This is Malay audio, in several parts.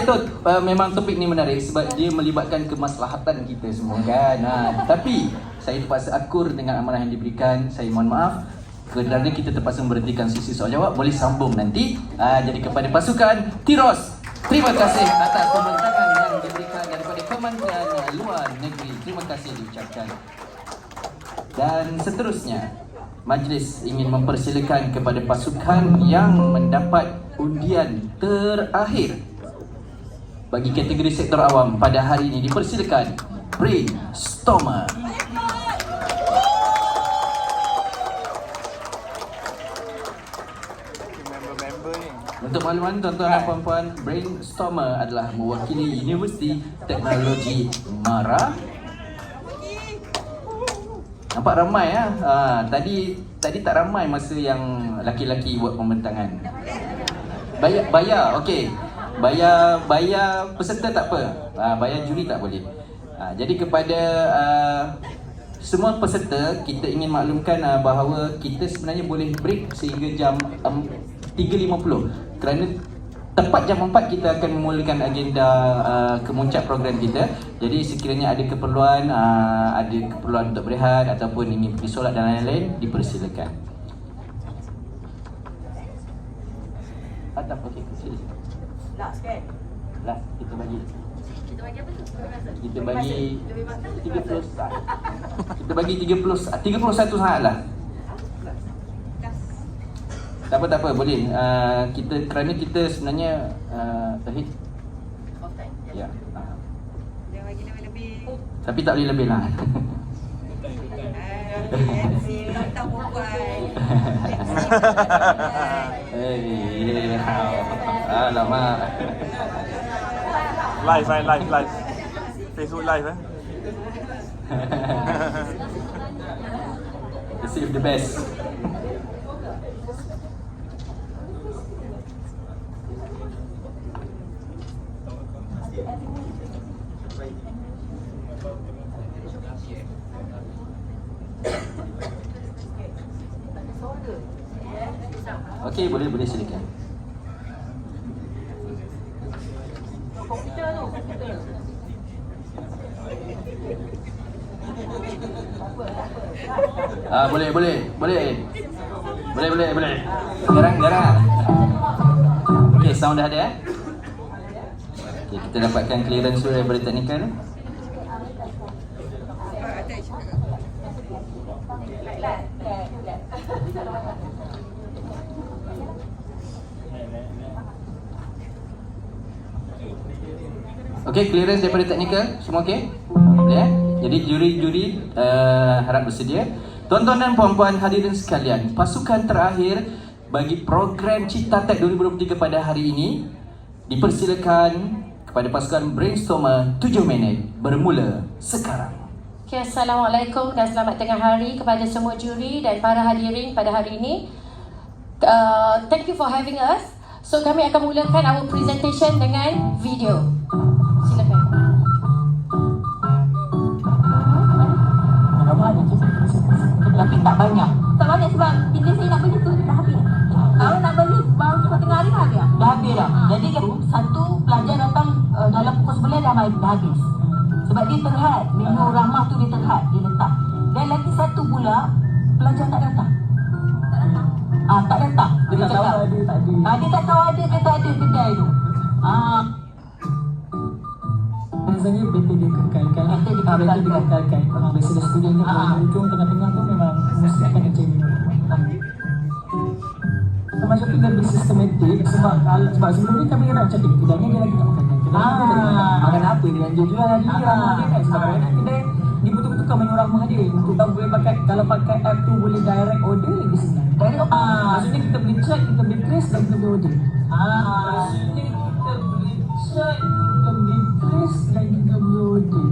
tahu memang topik ni menarik sebab dia melibatkan kemaslahatan kita semua kan. Tapi saya terpaksa akur dengan amanah yang diberikan. Saya mohon maaf kerana kita terpaksa memberhentikan sesi soal jawab. Boleh sambung nanti. Jadi kepada pasukan Tiros, terima kasih atas pembentangan yang diberikan daripada Kementerian Luar Negeri. Terima kasih diucapkan. Dan seterusnya, majlis ingin mempersilakan kepada pasukan yang mendapat undian terakhir bagi kategori sektor awam pada hari ini. Dipersilakan Brainstormer. Untuk makluman tuan-tuan dan puan-puan, Brainstormer adalah mewakili Universiti Teknologi Mara. Nampak ramai ya. Tadi tak ramai masa yang laki-laki buat pembentangan. Bayar, okey. Bayar peserta tak apa. Bayar juri tak boleh. Jadi kepada semua peserta, kita ingin maklumkan bahawa kita sebenarnya boleh break sehingga jam 3.50. Kerana tepat jam 4 kita akan memulakan agenda kemuncak program kita. Jadi sekiranya ada keperluan untuk berehat ataupun ingin pergi solat dan lain-lain, dipersilakan. Atap, okey, sila. Last kan? Last, kita bagi apa tu? Kita bagi 30 saat. Kita bagi 31 saat lah. Tak apa, boleh. Kerana kita sebenarnya ahead. Ya. Dia bagi lebih. Tapi tak boleh lebih lah. Tak perempuan. Alamak. Live. Facebook live Receive the best. Okey, boleh silakan. Boleh. Garang. Okey, sound dah ada ya. Okey, kita dapatkan clearance daripada teknikal. Okey, clearance daripada teknikal. Semua okey? Ya. Jadi juri-juri harap bersedia. Tuan-tuan dan puan-puan hadirin sekalian, pasukan terakhir bagi program Cita Tech 2023 pada hari ini, dipersilakan kepada pasukan Brainstormer 7 minit bermula sekarang. Okay, Assalamualaikum dan selamat tengah hari kepada semua juri dan para hadirin pada hari ini. Thank you for having us. So kami akan mulakan our presentation dengan video. Silakan. Tapi tak banyak sebab bila saya nak beli tu dah habis. Kalau nak beli baru tengah hari dah habis. Dah habis dah. Jadi satu pelajar datang dalam pukul 11 dah habis. Sebab dia terhad, menu ramah tu dia terhad, dia letak. Dan lagi satu pula pelajar tak datang. Tak datang. Dia tak tahu ada tak ada. Dia tak tahu ada ke tak ada kedai tu. Biasanya betul dia kekalkan. Betul dia kekalkan. Biasanya student ni kalau hujung tengah-tengah tu memang mesti akan kecil. Termasuk kita lebih sistematik sebab sebelum ni kami nak cakap kedainya dia lagi tak makan. Makan apa dia jual lagi ramah dia kan. Sebab kadang kedai dia betul-betul kau menyuruh ramah dia. Untuk tahu boleh pakai, kalau pakai app tu boleh direct order lebih senang. Maksudnya kita boleh check, kita boleh trace dan kita boleh order. Maksudnya kita boleh check, kita boleh trace dan kita boleh order.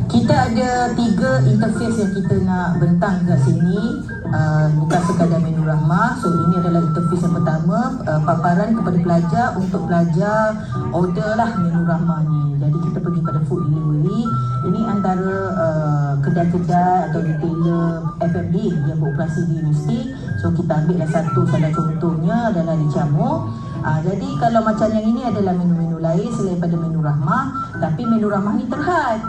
Kita ada 3 interface yang kita nak datang ke sini bukan sekadar menu rahmah. So ini adalah interface yang pertama, paparan kepada pelajar untuk pelajar order lah menu rahmah ni. Jadi kita pergi pada food delivery. Ini antara kedai-kedai atau retailer F&B yang beroperasi di universiti. So kita ambil satu salah contohnya adalah di Camuk. Jadi kalau macam yang ini adalah menu-menu lain selain pada menu rahmah, tapi menu rahmah ni terhad.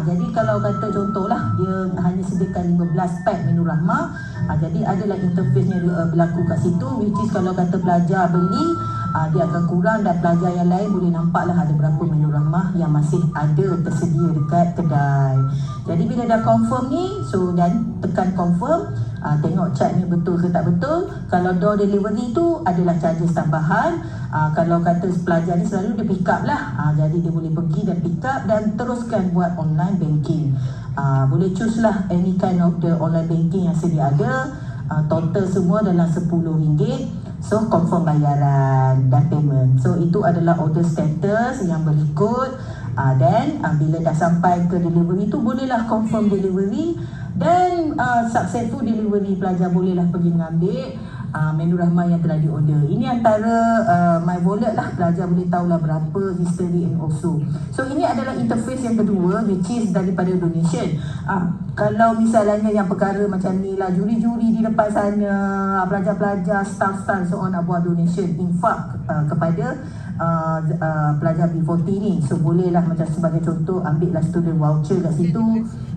Jadi kalau kata contohlah dia hanya sediakan 15 pack menu rahmah, jadi adalah interface-nya berlaku kat situ, which is kalau kata pelajar beli, dia akan kurang dan pelajar yang lain boleh nampaklah ada berapa menu rahmah yang masih ada tersedia dekat kedai. Jadi bila dah confirm ni, so dan tekan confirm, tengok chat ni betul ke tak betul. Kalau door delivery tu adalah charges tambahan. Kalau kata pelajar ni selalu dia pick up lah, jadi dia boleh pergi dan pick up dan teruskan buat online banking. Boleh choose lah any kind of the online banking yang sedia ada. Total semua dalam RM10. So confirm bayaran dan payment. So itu adalah order status yang berikut. Dan bila dah sampai ke delivery tu, bolehlah confirm delivery dan successful delivery. Pelajar bolehlah pergi mengambil menu rahmah yang telah diorder. Ini antara My Wallet lah, pelajar boleh tahulah berapa history and also. So ini adalah interface yang kedua, which is daripada donation. Kalau misalnya yang perkara macam ni lah, juri-juri di depan sana, pelajar-pelajar, staff-staff so on nak buat donation, infak kepada pelajar B40 ni. So bolehlah macam sebagai contoh, ambillah student voucher kat situ,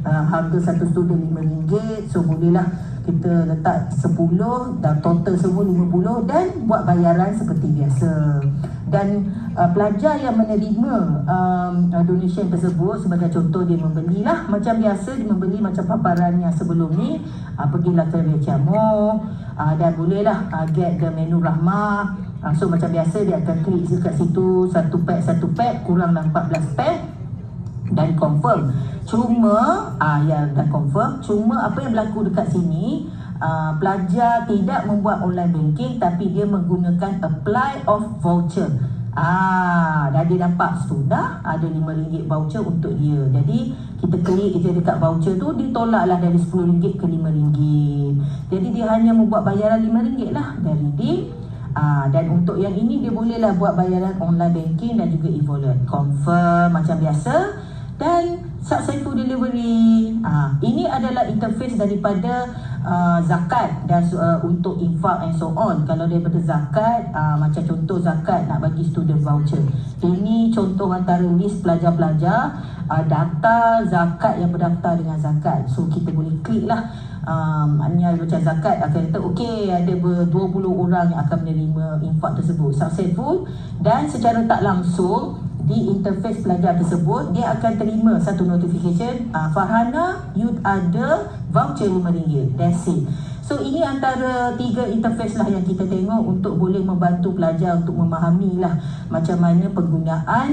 harga satu student RM5. So bolehlah kita letak 10 dan total semua 50 dan buat bayaran seperti biasa. Dan pelajar yang menerima donation tersebut, sebagai contoh dia membelilah macam biasa, dia membeli macam paparan yang sebelum ni, pergilah ke Camuk dan bolehlah get the menu rahmah. So macam biasa dia akan klik dekat situ, satu pack kuranglah 14 pack dan confirm. Cuma yang dah confirm, cuma apa yang berlaku dekat sini, pelajar tidak membuat online banking tapi dia menggunakan apply of voucher. Dan dia nampak sudah ada RM5 voucher untuk dia. Jadi kita klik je dekat voucher tu, ditolaklah dari RM10 ke RM5. Jadi dia hanya membuat bayaran RM5 lah dari dia. Dan untuk yang ini dia bolehlah buat bayaran online banking dan juga e-wallet. Confirm macam biasa dan successful delivery. Ini adalah interface daripada zakat dan untuk infak and so on. Kalau daripada zakat, macam contoh zakat nak bagi student voucher, ini contoh antara list pelajar-pelajar data zakat yang berdaftar dengan zakat. So kita boleh klik lah, maknanya macam zakat akan kata okey, ada 20 orang yang akan menerima infak tersebut successful. Dan secara tak langsung di interface pelajar tersebut, dia akan terima satu notification, Farhana, you ada voucher RM5. That's it. So ini antara 3 interface lah yang kita tengok untuk boleh membantu pelajar untuk memahami lah macam mana penggunaan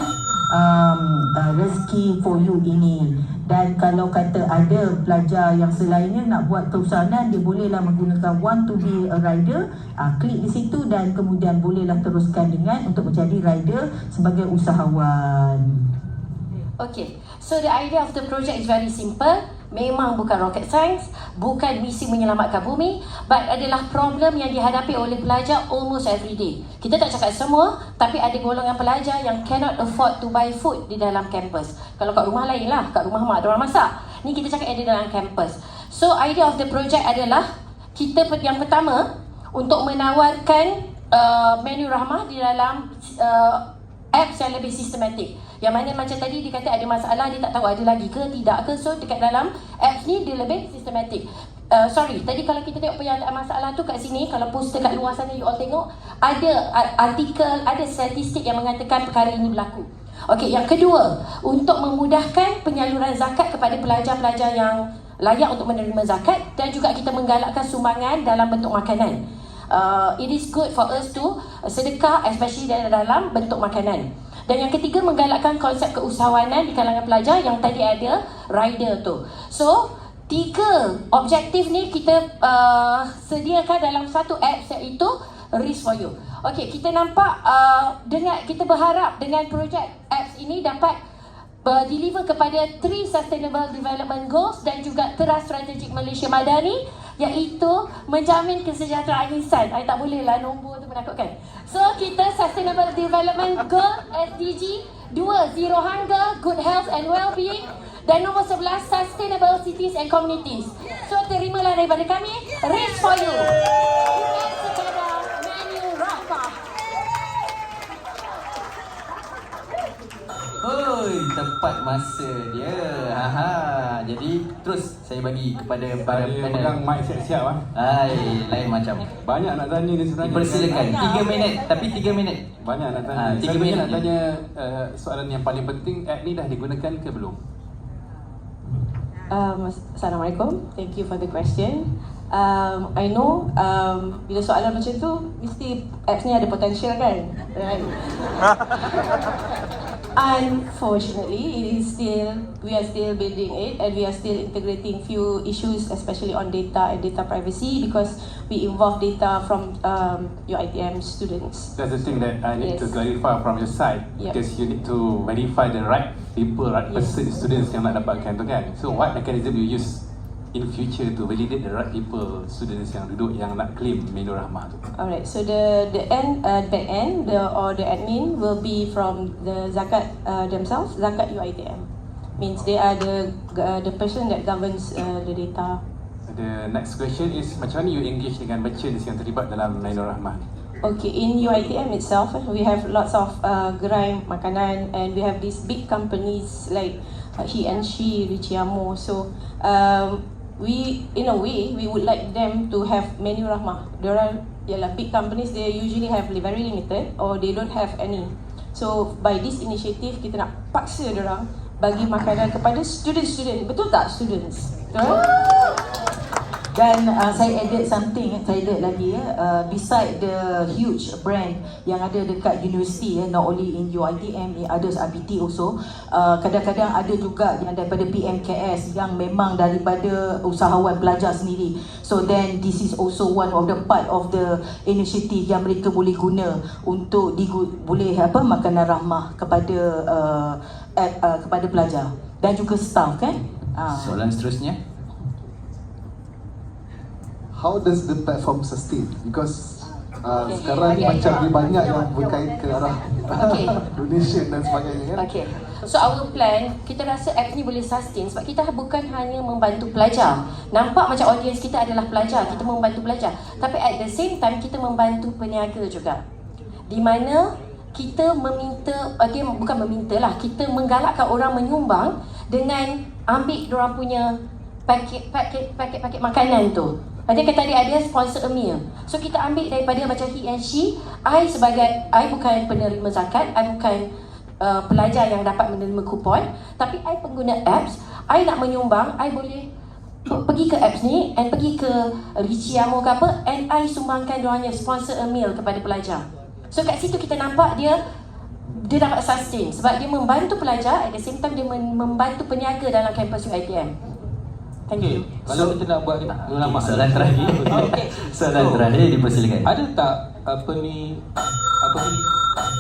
rezeki for you ini. Dan kalau kata ada pelajar yang selainnya nak buat keusahanan, dia bolehlah menggunakan want to be a rider, klik di situ dan kemudian bolehlah teruskan dengan untuk menjadi rider sebagai usahawan. Okay, so the idea of the project is very simple. Memang bukan rocket science, bukan misi menyelamatkan bumi, but adalah problem yang dihadapi oleh pelajar almost every day. Kita tak cakap semua, tapi ada golongan pelajar yang cannot afford to buy food di dalam kampus. Kalau kat rumah lain lah, kat rumah mak ada orang masak. Ni kita cakap yang di dalam kampus. So idea of the project adalah kita yang pertama untuk menawarkan menu rahmah di dalam apps yang lebih sistematik. Yang mana macam tadi dia kata ada masalah, dia tak tahu ada lagi ke tidak ke. So dekat dalam apps ni dia lebih sistematik. Sorry, tadi kalau kita tengok penyertaan masalah tu kat sini, kalau poster kat luar sana you all tengok, ada artikel, ada statistik yang mengatakan perkara ini berlaku. Okey, yang kedua, untuk memudahkan penyaluran zakat kepada pelajar-pelajar yang layak untuk menerima zakat, dan juga kita menggalakkan sumbangan dalam bentuk makanan. It is good for us to sedekah, especially dalam bentuk makanan. Dan yang ketiga, menggalakkan konsep keusahawanan di kalangan pelajar yang tadi ada rider tu. So 3 objektif ni kita sediakan dalam satu apps, iaitu Risk for You. Okey, kita nampak dengan kita berharap dengan projek apps ini dapat deliver kepada 3 Sustainable Development Goals dan juga Teras Strategik Malaysia Madani, iaitu menjamin kesejahteraan insan. I tak boleh lah nombor tu menakutkan. So kita Sustainable Development Goal SDG 2, Zero Hunger, Good Health and Wellbeing, dan nombor 11 Sustainable Cities and Communities. So terimalah daripada kami, Race for You. Bukan sekadar menu Rahmah. Oi, tepat masa dia. Jadi terus saya bagi kepada para Pegang panel. mic siap-siap lah. Lain macam. Banyak nak tanya ni sebenarnya. Dipersilakan 3 minit, tapi 3 minit. Banyak nak tanya. 3 Saya minit nak je. tanya soalan yang paling penting, app ni dah digunakan ke belum? Assalamualaikum. Thank you for the question. I know bila soalan macam tu mesti apps ni ada potential kan? Right? Unfortunately, we are still building it, and we are still integrating few issues, especially on data and data privacy, because we involve data from UiTM students. That's the thing that I need to Yes. clarify from your side, Yep. because you need to verify the right people, right Yes. person, students yang nak dapatkan tu kan. So what mechanism you use in future to validate the right people, students yang duduk yang nak claim menu Rahmah tu? Alright, so the back end or the admin will be from the Zakat themselves. Zakat UiTM means they are the person that governs the data. The next question is, macam mana you engage dengan merchants yang terlibat dalam menu Rahmah ni? Okay, in UiTM itself, we have lots of gerai makanan, and we have these big companies like He and She, Richiamo. So we, in a way, we would like them to have menu Rahmah. Diorang, yalah, big companies, they usually have very limited or they don't have any. So by this initiative, kita nak paksa diorang bagi makanan kepada student-student. Betul tak, students? Betul? Dan saya added something, saya added lagi beside the huge brand yang ada dekat university, not only in UiTM, others RPT also, kadang-kadang ada juga yang daripada PMKS yang memang daripada usahawan pelajar sendiri. So then this is also one of the part of the initiative yang mereka boleh guna untuk boleh makanan Rahmah kepada kepada pelajar dan juga staff kan. Soalan seterusnya. How does the platform sustain? Because Okay. sekarang ni Okay. macam lebih banyak yang berkait ke arah Okay. donation dan sebagainya kan? Okay. So our plan, kita rasa app ni boleh sustain sebab kita bukan hanya membantu pelajar. Nampak macam audience kita adalah pelajar, kita membantu pelajar. Tapi at the same time, kita membantu peniaga juga. Di mana kita meminta, dia bukan meminta lah, kita menggalakkan orang menyumbang dengan ambil diorang punya paket makanan tu. Dia kata tadi ada sponsor a meal. So kita ambil daripada macam He and She. I bukan penerima zakat, I bukan pelajar yang dapat menerima kupon, tapi I pengguna apps. I nak menyumbang, I boleh pergi ke apps ni and pergi ke Richiamo ke apa, and I sumbangkan diorangnya sponsor a meal kepada pelajar. So kat situ kita nampak dia dapat sustain sebab dia membantu pelajar, at the same time dia membantu peniaga dalam kampus UiTM. Thank you. Kalau kita nak buat ulama Soalan terakhir. Soalan terakhir, dipersilakan. ada tak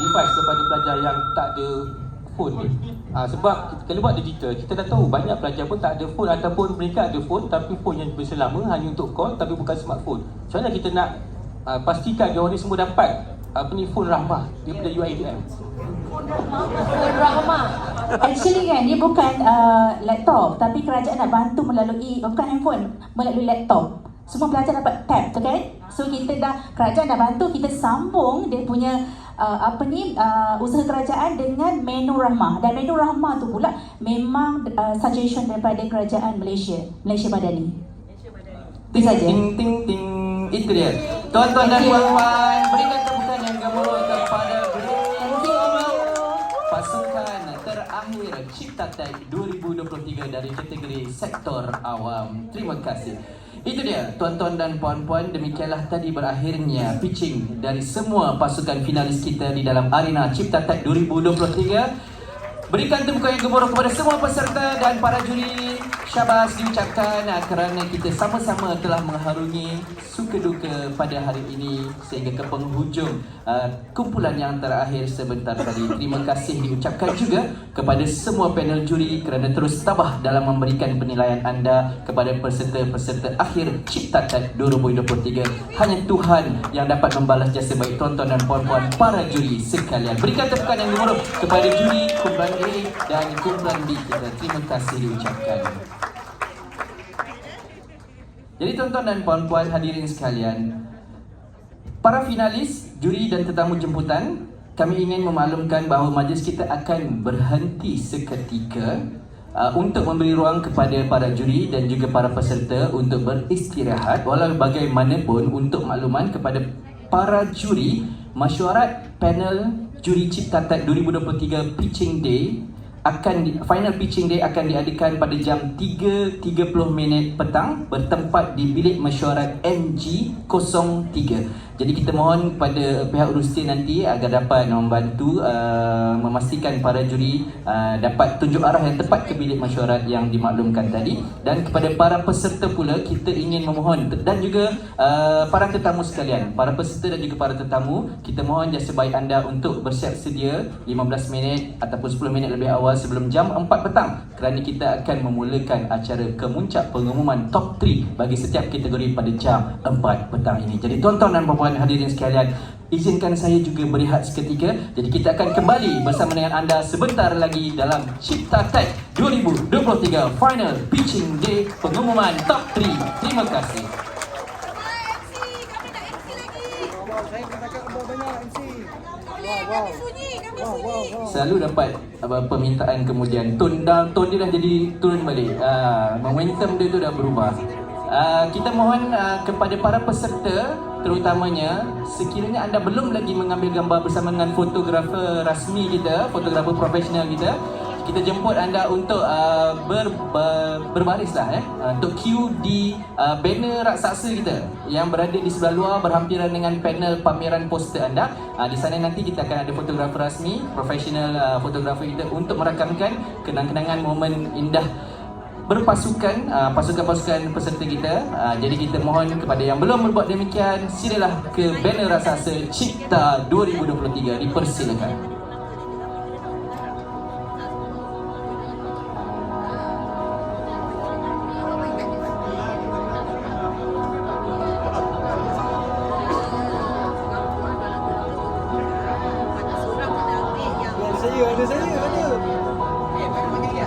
device kepada pelajar yang tak ada phone ni? Sebab kalau buat digital, kita dah tahu banyak pelajar pun tak ada phone, ataupun mereka ada phone tapi phone yang berselama hanya untuk call tapi bukan smartphone. Macam mana kita nak pastikan dia orang ni semua dapat phone Rahmah daripada UiTM? Phone Rahmah. Actually kan, dia bukan laptop, tapi kerajaan nak bantu melalui, bukan handphone, melalui laptop. Semua pelajar dapat tab tu kan. So kita kerajaan dah bantu kita sambung dia punya usaha kerajaan dengan menu Rahmah. Dan menu Rahmah tu pula memang suggestion daripada kerajaan Malaysia Madani. Itu saja. Ting ting ting. Itu dia. Tuan-tuan dan puan-puan, berikan tepukan yang gemuruh kepada pasukan terakhir Cipta Tech 2023 dari kategori sektor awam. Terima kasih. Itu dia, tuan-tuan dan puan-puan, demikianlah tadi berakhirnya pitching dari semua pasukan finalis kita di dalam arena Cipta Tech 2023. Berikan tepukan yang gemuruh kepada semua peserta dan para juri. syabas diucapkan kerana kita sama-sama telah mengharungi suka duka pada hari ini sehingga ke penghujung kumpulan yang terakhir sebentar tadi. Terima kasih diucapkan juga kepada semua panel juri kerana terus tabah dalam memberikan penilaian anda kepada peserta-peserta akhir Cipta TET 2023. Hanya Tuhan yang dapat membalas jasa baik tuan-tuan dan puan-puan para juri sekalian. Berikan tepukan yang gemuruh kepada juri kumpulan A dan kumpulan B kita. Terima kasih diucapkan. Jadi tuan-tuan dan puan-puan hadirin sekalian, para finalis, juri dan tetamu jemputan, kami ingin memaklumkan bahawa majlis kita akan berhenti seketika untuk memberi ruang kepada para juri dan juga para peserta untuk beristirahat. Walau bagaimanapun, untuk makluman kepada para juri, mesyuarat panel juri Cipta TET 2023 Pitching Day final pitching day akan diadakan pada jam 3.30 petang bertempat di bilik mesyuarat MG03. Jadi kita mohon kepada pihak urusan nanti agar dapat membantu memastikan para juri dapat tunjuk arah yang tepat ke bilik mesyuarat yang dimaklumkan tadi. Dan kepada para peserta pula, kita ingin memohon, dan juga para tetamu sekalian, para peserta dan juga para tetamu, kita mohon jasa baik anda untuk bersiap sedia 15 minit ataupun 10 minit lebih awal sebelum jam 4 petang kerana kita akan memulakan acara kemuncak pengumuman top 3 bagi setiap kategori pada jam 4 petang ini. Jadi tuan-tuan dan puan-puan hadirin sekalian, izinkan saya juga berehat seketika. Jadi kita akan kembali bersama dengan anda sebentar lagi dalam Cipta TET 2023 Final Pitching Day pengumuman top 3. Terima kasih. Selalu dapat permintaan kemudian tone dia dah jadi turun balik. Momentum dia tu dah berubah. Kita mohon kepada para peserta terutamanya, sekiranya anda belum lagi mengambil gambar bersama dengan fotografer rasmi kita, fotografer profesional kita jemput anda untuk berbarislah untuk queue di banner raksasa kita yang berada di sebelah luar berhampiran dengan panel pameran poster anda. Di sana nanti kita akan ada fotografer rasmi, profesional fotografer kita untuk merakamkan kenang-kenangan momen indah berpasukan, pasukan-pasukan peserta kita. Jadi kita mohon kepada yang belum berbuat demikian, silalah ke banner raksasa Cipta 2023, dipersilakan.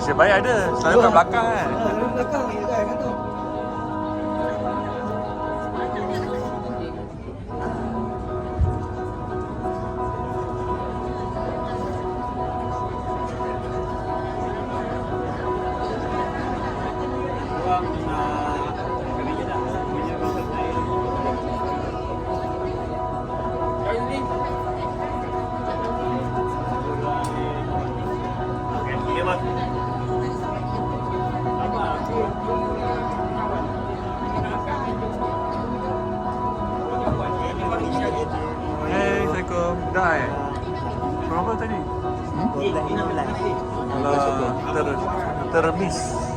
Nasib baik ada, selalu kat belakang kan. Assalamualaikum. Dah berapa tadi? Alah, termiss.